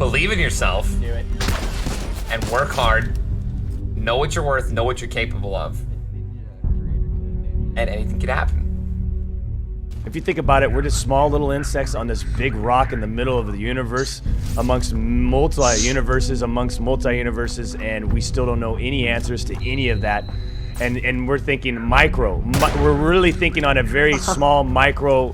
Believe in yourself. Do it. And work hard. Know what you're worth, know what you're capable of. And anything can happen. If you think about it, we're just small little insects on this big rock in the middle of the universe, amongst multi-universes, and we still don't know any answers to any of that. And we're thinking micro. We're really thinking on a very small micro.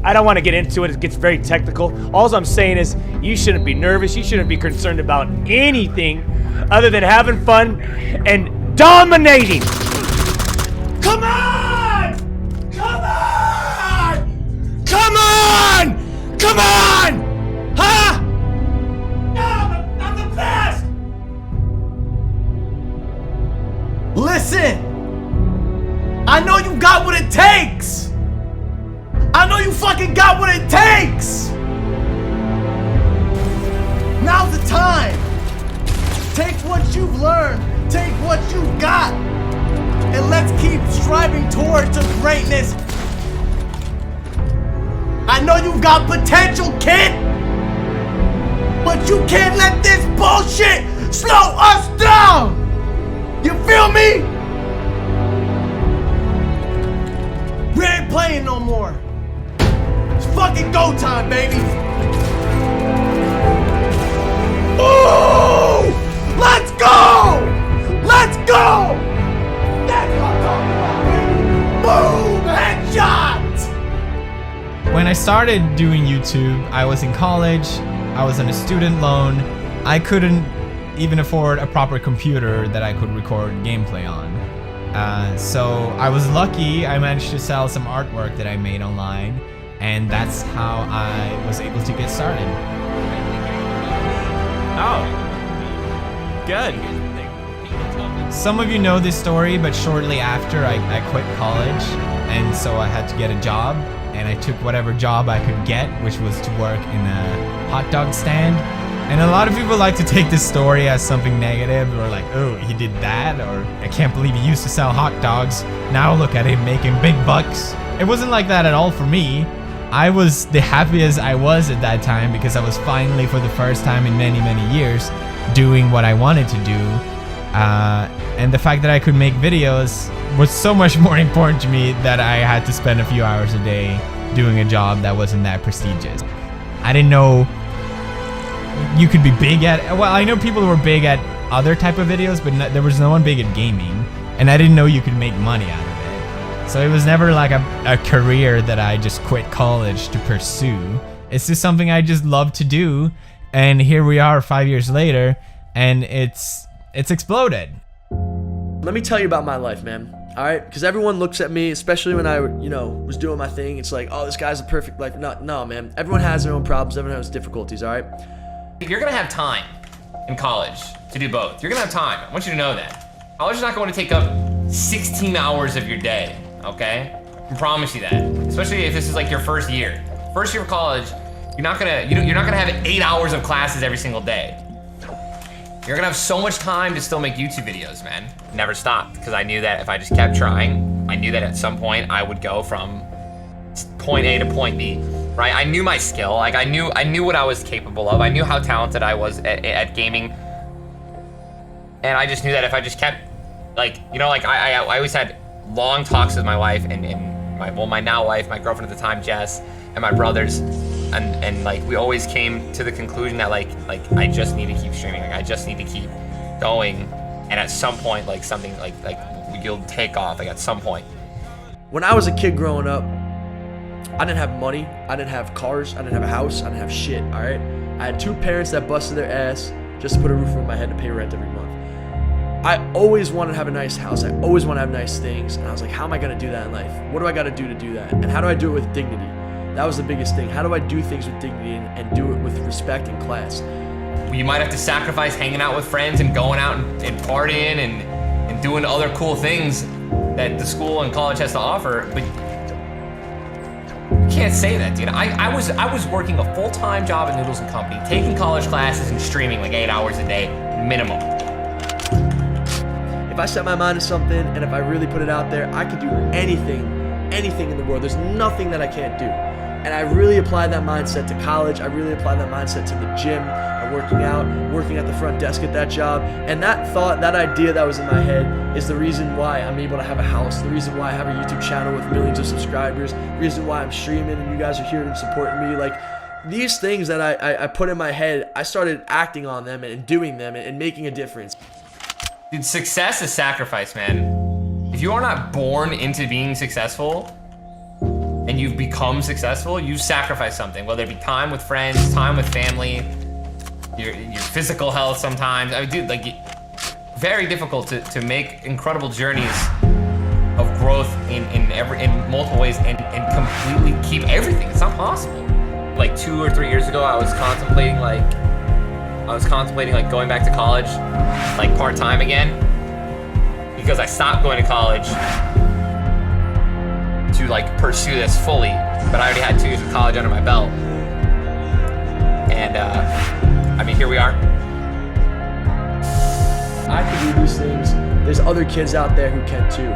I don't want to get into it. It gets very technical. All I'm saying is you shouldn't be nervous. You shouldn't be concerned about anything other than having fun and dominating. Come on! Come on! Come on! Come on! Huh? No, I'm the best! Listen! I know you got what it takes! I know you fucking got what it takes! Now's the time! Take what you've learned, take what you got, and let's keep striving towards the greatness. I know you've got potential, kid, but you can't let this bullshit slow us down! You feel me? We ain't playing no more. It's fucking go time, baby. Ooh! Let's go! Let's go! That's what I'm talking about, baby. Boom! Headshot! When I started doing YouTube, I was in college, I was on a student loan, I couldn't even afford a proper computer that I could record gameplay on. So I was lucky, I managed to sell some artwork that I made online, and that's how I was able to get started. Oh. Good. Some of you know this story, but shortly after I quit college, and so I had to get a job, and I took whatever job I could get, which was to work in a hot dog stand. And a lot of people like to take this story as something negative, or like, oh, he did that, or I can't believe he used to sell hot dogs, now look at him making big bucks. It wasn't like that at all for me. I was the happiest I was at that time because I was finally, for the first time in many, many years, doing what I wanted to do. And the fact that I could make videos was so much more important to me that I had to spend a few hours a day doing a job that wasn't that prestigious. I didn't know you could be big at, well, I know people who were big at other type of videos, but there was no one big at gaming, and I didn't know you could make money out of it. So it was never like a career that I just quit college to pursue. It's just something I just love to do, and here we are 5 years later, and it's exploded. Let me tell you about my life, man. All right, because everyone looks at me, especially when I, was doing my thing. It's like, oh, this guy's a perfect life. No, man. Everyone has their own problems. Everyone has difficulties. All right. You're gonna have time in college to do both. You're gonna have time. I want you to know that. College is not going to take up 16 hours of your day, okay? I promise you that. Especially if this is like your first year. First year of college, you're not gonna have 8 hours of classes every single day. You're gonna have so much time to still make YouTube videos, man. Never stopped, because I knew that if I just kept trying, I knew that at some point I would go from point A to point B. Right, I knew my skill. Like I knew what I was capable of. I knew how talented I was at gaming, and I just knew that if I just kept, I always had long talks with my wife and my now wife, my girlfriend at the time, Jess, and my brothers, and like we always came to the conclusion that like I just need to keep streaming. Like I just need to keep going, and at some point like something like you'll take off. Like at some point. When I was a kid growing up, I didn't have money, I didn't have cars, I didn't have a house, I didn't have shit, all right? I had two parents that busted their ass just to put a roof over my head to pay rent every month. I always wanted to have a nice house, I always want to have nice things, and I was like, how am I going to do that in life? What do I got to do that? And how do I do it with dignity? That was the biggest thing. How do I do things with dignity and do it with respect and class? You might have to sacrifice hanging out with friends and going out and partying and doing other cool things that the school and college has to offer, but you can't say that, dude. I was working a full-time job at Noodles & Company, taking college classes and streaming like 8 hours a day, minimum. If I set my mind to something and if I really put it out there, I could do anything anything in the world. There's nothing that I can't do. And I really applied that mindset to college. I really applied that mindset to the gym and working out, working at the front desk at that job. And that thought, that idea that was in my head is the reason why I'm able to have a house, the reason why I have a YouTube channel with millions of subscribers, the reason why I'm streaming and you guys are here and supporting me. Like, these things that I put in my head, I started acting on them and doing them and making a difference. Dude, success is sacrifice, man. If you are not born into being successful and you've become successful, you sacrifice something, whether it be time with friends, time with family, your physical health sometimes. I mean, dude, like, very difficult to make incredible journeys of growth in multiple ways and completely keep everything. It's not possible. Like 2 or 3 years ago, I was contemplating like going back to college, like part-time again, because I stopped going to college to like pursue this fully, but I already had 2 years of college under my belt. And I mean, here we are. I can do these things. There's other kids out there who can too.